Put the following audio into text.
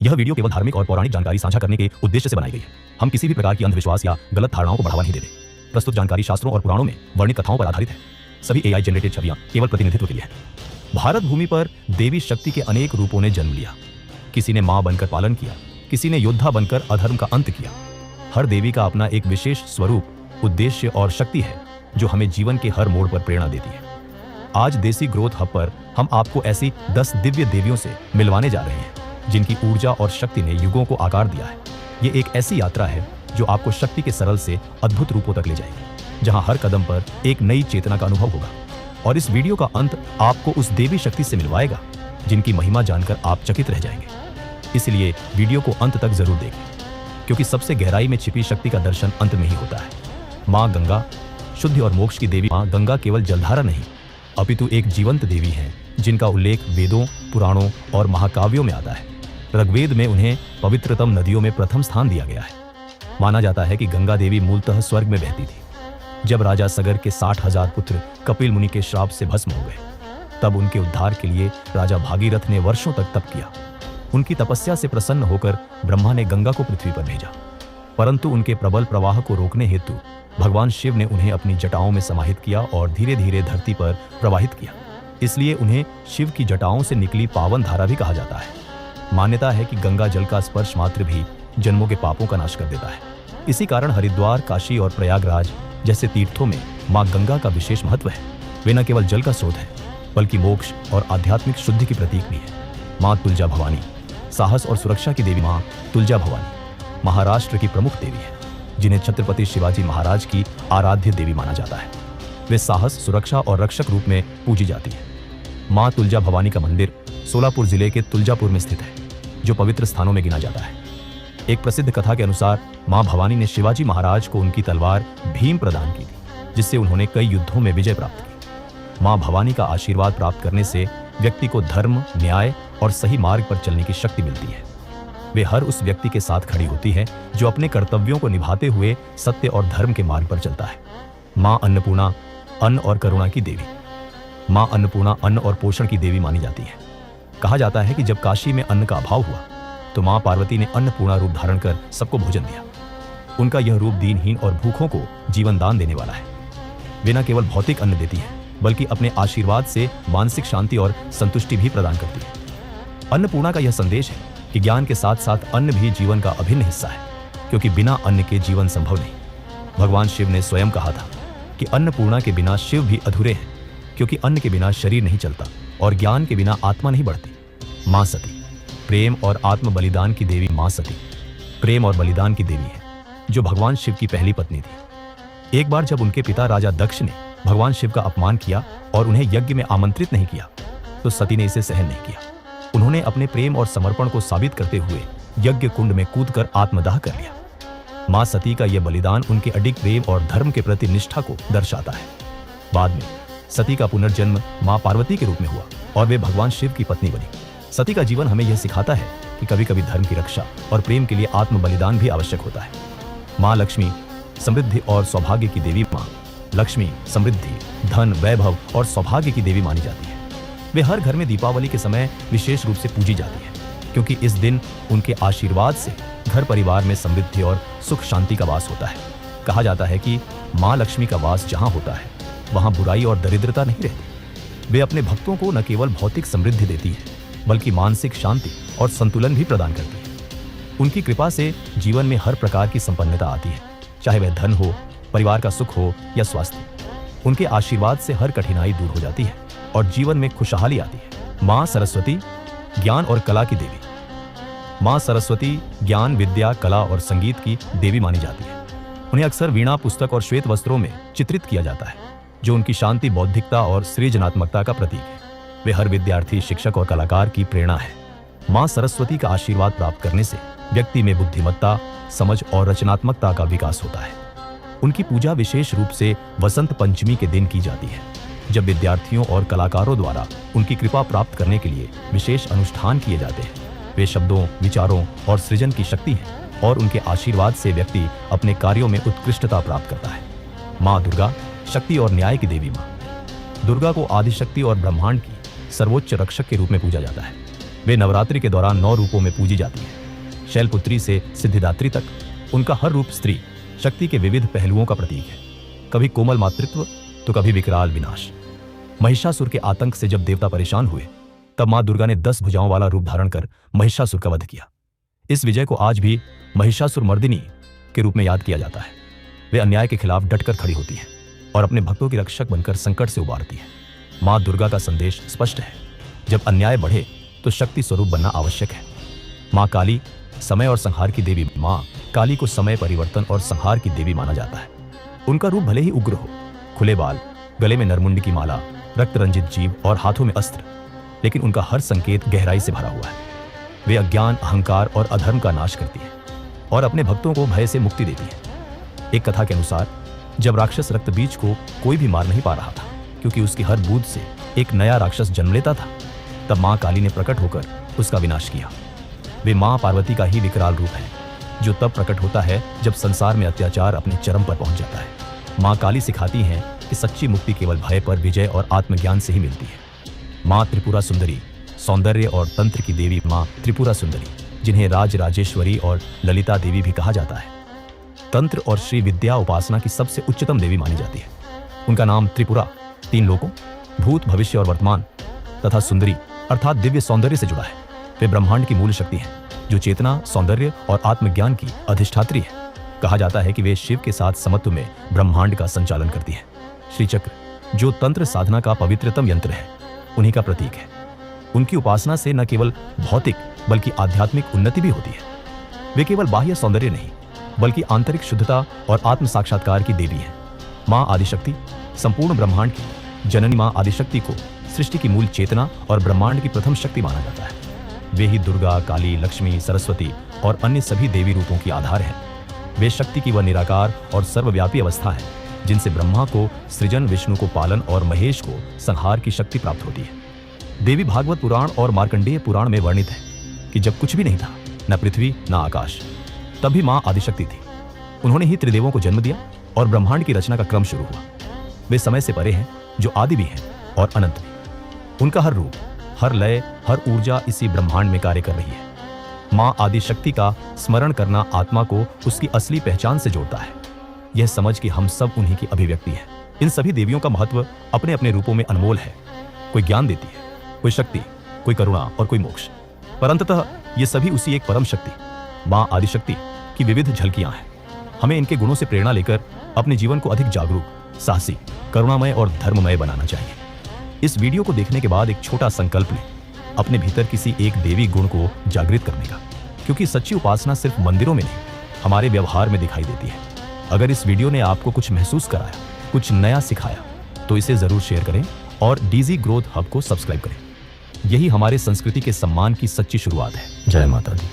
यह वीडियो केवल धार्मिक और पौराणिक जानकारी साझा करने के उद्देश्य से बनाई गई है। हम किसी भी प्रकार की अंधविश्वास या गलत धारणाओं को बढ़ावा नहीं देते। प्रस्तुत जानकारी शास्त्रों और पुराणों में वर्णित कथाओं पर आधारित है। सभी AI जनरेटेड छवियां केवल प्रतिनिधित्व के लिए हैं। भारत भूमि पर देवी शक्ति के अनेक रूपों ने जन्म लिया। किसी ने मां बनकर पालन किया, किसी ने योद्धा बनकर अधर्म का अंत किया। हर देवी का अपना एक विशेष स्वरूप, उद्देश्य और शक्ति है जो हमें जीवन के हर मोड़ पर प्रेरणा देती है। आज देसी ग्रोथ हब पर हम आपको ऐसी 10 दिव्य देवियों से मिलवाने जा रहे हैं जिनकी ऊर्जा और शक्ति ने युगों को आकार दिया है। ये एक ऐसी यात्रा है जो आपको शक्ति के सरल से अद्भुत रूपों तक ले जाएगी, जहां हर कदम पर एक नई चेतना का अनुभव होगा। और इस वीडियो का अंत आपको उस देवी शक्ति से मिलवाएगा जिनकी महिमा जानकर आप चकित रह जाएंगे। इसलिए वीडियो को अंत तक जरूर देखें, क्योंकि सबसे गहराई में छिपी शक्ति का दर्शन अंत में ही होता है। माँ गंगा, शुद्धि और मोक्ष की देवी माँ गंगा केवल जलधारा नहीं, अपितु एक जीवंत देवी है जिनका उल्लेख वेदों, पुराणों और महाकाव्यों में आता है। ऋग्वेद में उन्हें पवित्रतम नदियों में प्रथम स्थान दिया गया है। माना जाता है कि गंगा देवी मूलतः स्वर्ग में बहती थी। जब राजा सगर के 60,000 पुत्र कपिल मुनि के श्राप से भस्म हो गए, तब उनके उद्धार के लिए राजा भागीरथ ने वर्षों तक तप किया। उनकी तपस्या से प्रसन्न होकर ब्रह्मा ने गंगा को पृथ्वी पर भेजा, परंतु उनके प्रबल प्रवाह को रोकने हेतु भगवान शिव ने उन्हें अपनी जटाओं में समाहित किया और धीरे धीरे धरती पर प्रवाहित किया। इसलिए उन्हें शिव की जटाओं से निकली पावन धारा भी कहा जाता है। मान्यता है कि गंगा जल का स्पर्श मात्र भी जन्मों के पापों का नाश कर देता है। इसी कारण हरिद्वार, काशी और प्रयागराज जैसे तीर्थों में मां गंगा का विशेष महत्व है। वे न केवल जल का स्रोत है, बल्कि मोक्ष और आध्यात्मिक शुद्धि की प्रतीक भी है। मां तुलजा भवानी, साहस और सुरक्षा की देवी मां तुलजा भवानी महाराष्ट्र की प्रमुख देवी है, जिन्हें छत्रपति शिवाजी महाराज की आराध्य देवी माना जाता है। वे साहस, सुरक्षा और रक्षक रूप में पूजी जाती है। मां तुलजा भवानी का मंदिर सोलापुर जिले के तुलजापुर में स्थित है, जो पवित्र स्थानों में गिना जाता है। एक प्रसिद्ध कथा के अनुसार मां भवानी ने शिवाजी महाराज को उनकी तलवार भीम प्रदान की थी, जिससे उन्होंने कई युद्धों में विजय प्राप्त की। मां भवानी का आशीर्वाद प्राप्त करने से व्यक्ति को धर्म, न्याय और सही मार्ग पर चलने की शक्ति मिलती है। वे हर उस व्यक्ति के साथ खड़ी होती है जो अपने कर्तव्यों को निभाते हुए सत्य और धर्म के मार्ग पर चलता है। मां अन्नपूर्णा, अन्न और करुणा की देवी। मां अन्नपूर्णा अन्न और पोषण की देवी मानी जाती है। कहा जाता है कि जब काशी में अन्न का अभाव हुआ, तो मां पार्वती ने अन्नपूर्णा रूप धारण कर सबको भोजन दिया। उनका यह रूप दीनहीन और भूखों को जीवन दान देने वाला है। वे न केवल भौतिक अन्न देती है, बल्कि अपने आशीर्वाद से मानसिक शांति और संतुष्टि भी प्रदान करती है। अन्नपूर्णा का यह संदेश है कि ज्ञान के साथ साथ अन्न भी जीवन का अभिन्न हिस्सा है, क्योंकि बिना अन्न के जीवन संभव नहीं। भगवान शिव ने स्वयं कहा था कि अन्नपूर्णा के बिना शिव भी अधूरे हैं, क्योंकि अन्न के बिना शरीर नहीं चलता और ज्ञान के बिना आत्मा नहीं बढ़ती। मां सती, प्रेम और आत्म बलिदान की देवी मां सती प्रेम और बलिदान की देवी है, जो भगवान शिव की पहली पत्नी थी। एक बार जब उनके पिता राजा दक्ष ने भगवान शिव का अपमान किया और उन्हें यज्ञ में आमंत्रित नहीं किया, तो सती ने इसे सहन नहीं किया। उन्होंने अपने प्रेम और समर्पण को साबित करते हुए यज्ञ कुंड में कूदकर आत्मदाह कर लिया। मां सती का यह बलिदान उनके अडिग प्रेम और धर्म के प्रति निष्ठा को दर्शाता है। बाद में सती का पुनर्जन्म मां पार्वती के रूप में हुआ और वे भगवान शिव की पत्नी बनी। सती का जीवन हमें यह सिखाता है कि कभी कभी धर्म की रक्षा और प्रेम के लिए आत्म बलिदान भी आवश्यक होता है। मां लक्ष्मी, समृद्धि और सौभाग्य की देवी। मां लक्ष्मी समृद्धि, धन, वैभव और सौभाग्य की देवी मानी जाती है। वे हर घर में दीपावली के समय विशेष रूप से पूजी जाती है, क्योंकि इस दिन उनके आशीर्वाद से घर परिवार में समृद्धि और सुख शांति का वास होता है। कहा जाता है कि मां लक्ष्मी का वास जहां होता है, वहां बुराई और दरिद्रता नहीं रहती। वे अपने भक्तों को न केवल भौतिक समृद्धि देती है, बल्कि मानसिक शांति और संतुलन भी प्रदान करती है। उनकी कृपा से जीवन में हर प्रकार की संपन्नता आती है, चाहे वह धन हो, परिवार का सुख हो या स्वास्थ्य। उनके आशीर्वाद से हर कठिनाई दूर हो जाती है और जीवन में खुशहाली आती है। मां सरस्वती, ज्ञान और कला की देवी। मां सरस्वती ज्ञान, विद्या, कला और संगीत की देवी मानी जाती है। उन्हें अक्सर वीणा, पुस्तक और श्वेत वस्त्रों में चित्रित किया जाता है, जो उनकी शांति, बौद्धिकता और सृजनात्मकता का प्रतीक है। वे हर विद्यार्थी, शिक्षक और कलाकार की प्रेरणा है। मां सरस्वती का आशीर्वाद प्राप्त करने से व्यक्ति में बुद्धिमत्ता, समझ और रचनात्मकता का विकास होता है। उनकी पूजा विशेष रूप से वसंत पंचमी के दिन की जाती है, जब विद्यार्थियों और कलाकारों द्वारा उनकी कृपा प्राप्त करने के लिए विशेष अनुष्ठान किए जाते हैं। वे शब्दों, विचारों और सृजन की शक्ति हैं और उनके आशीर्वाद से व्यक्ति अपने कार्यों में उत्कृष्टता प्राप्त करता है। मां दुर्गा, शक्ति और न्याय की देवी। मां दुर्गा को आदिशक्ति और ब्रह्मांड की सर्वोच्च रक्षक के रूप में पूजा जाता है। वे नवरात्रि के दौरान 9 रूपों में पूजी जाती है। शैलपुत्री से सिद्धिदात्री तक उनका हर रूप स्त्री शक्ति के विविध पहलुओं का प्रतीक है। कभी कोमल मातृत्व तो कभी विकराल विनाश। महिषासुर के आतंक से जब देवता परेशान हुए तब मां दुर्गा ने 10 भुजाओं वाला रूप धारण कर महिषासुर का वध किया। इस विजय को आज भी महिषासुर मर्दिनी के रूप में याद किया जाता है। वे अन्याय के खिलाफ डटकर खड़ी होती हैं और अपने भक्तों की रक्षक बनकर संकट से उबारती है। मां दुर्गा का संदेश स्पष्ट है, जब अन्याय बढ़े तो शक्ति स्वरूप बनना आवश्यक है। मां काली समय और संहार की देवी। मां काली को समय, परिवर्तन और संहार की देवी माना जाता है। उनका रूप भले ही उग्र हो, खुले बाल, गले में नरमुंड की माला, रक्त रंजित जीभ और हाथों में अस्त्र, लेकिन उनका हर संकेत गहराई से भरा हुआ है। वे अज्ञान, अहंकार और अधर्म का नाश करती है और अपने भक्तों को भय से मुक्ति देती है। एक कथा के अनुसार जब राक्षस रक्तबीज को कोई भी मार नहीं पा रहा था, क्योंकि उसकी हर बूंद से एक नया राक्षस जन्म लेता था, तब मां काली ने प्रकट होकर उसका विनाश किया। वे मां पार्वती का ही विकराल रूप है, जो तब प्रकट होता है जब संसार में अत्याचार अपने चरम पर पहुंच जाता है। मां काली सिखाती हैं कि सच्ची मुक्ति केवल भय पर विजय और आत्मज्ञान से ही मिलती है। मां त्रिपुरा सुंदरी, सौंदर्य और तंत्र की देवी मां त्रिपुरा सुंदरी, जिन्हें राज राजेश्वरी और ललिता देवी भी कहा जाता है, तंत्र और श्री विद्या उपासना की सबसे उच्चतम देवी मानी जाती है। उनका नाम त्रिपुरा 3 लोकों, भूत, भविष्य और वर्तमान, तथा सुंदरी अर्थात दिव्य सौंदर्य से जुड़ा है। वे ब्रह्मांड की मूल शक्ति हैं, जो चेतना, सौंदर्य और आत्मज्ञान की अधिष्ठात्री है। कहा जाता है कि वे शिव के साथ समत्व में ब्रह्मांड का संचालन करती है। श्री चक्र, जो तंत्र साधना का पवित्रतम यंत्र है, उन्हीं का प्रतीक है। उनकी उपासना से न केवल भौतिक बल्कि आध्यात्मिक उन्नति भी होती है। वे केवल बाह्य सौंदर्य नहीं, बल्कि आंतरिक शुद्धता और आत्म साक्षात्कार की देवी है। मां आदिशक्ति, संपूर्ण ब्रह्मांड की जननी मां आदिशक्ति को सृष्टि की मूल चेतना और ब्रह्मांड की प्रथम शक्ति माना जाता है। वे ही दुर्गा, काली, लक्ष्मी, सरस्वती और अन्य सभी देवी रूपों की आधार है। वे शक्ति की वह निराकार और सर्वव्यापी अवस्था है, जिनसे ब्रह्मा को सृजन, विष्णु को पालन और महेश को संहार की शक्ति प्राप्त होती है। देवी भागवत पुराण और मार्कंडेय पुराण में वर्णित है कि जब कुछ भी नहीं था, न पृथ्वी न आकाश, तब भी मां आदिशक्ति थी। उन्होंने ही त्रिदेवों को जन्म दिया और ब्रह्मांड की रचना का क्रम शुरू हुआ। वे समय से परे हैं, जो आदि भी हैं और अनंत भी। उनका हर रूप, हर लय, हर ऊर्जा इसी ब्रह्मांड में कार्य कर रही है। मां आदिशक्ति का स्मरण करना आत्मा को उसकी असली पहचान से जोड़ता है। यह समझ कि हम सब उन्हीं की अभिव्यक्ति है। इन सभी देवियों का महत्व अपने अपने रूपों में अनमोल है। कोई ज्ञान देती है, कोई शक्ति, कोई करुणा और कोई मोक्ष, पर अंततः ये सभी उसी एक परम शक्ति मां आदिशक्ति की विविध झलकियां हैं। हमें इनके गुणों से प्रेरणा लेकर अपने जीवन को अधिक जागरूक, साहसी, करुणामय और धर्ममय बनाना चाहिए। इस वीडियो को देखने के बाद एक छोटा संकल्प लें, अपने भीतर किसी एक देवी गुण को जागृत करने का, क्योंकि सच्ची उपासना सिर्फ मंदिरों में नहीं, हमारे व्यवहार में दिखाई देती है। अगर इस वीडियो ने आपको कुछ महसूस कराया, कुछ नया सिखाया, तो इसे जरूर शेयर करें और डीजी ग्रोथ हब को सब्सक्राइब करें। यही हमारे संस्कृति के सम्मान की सच्ची शुरुआत है। जय माता दी।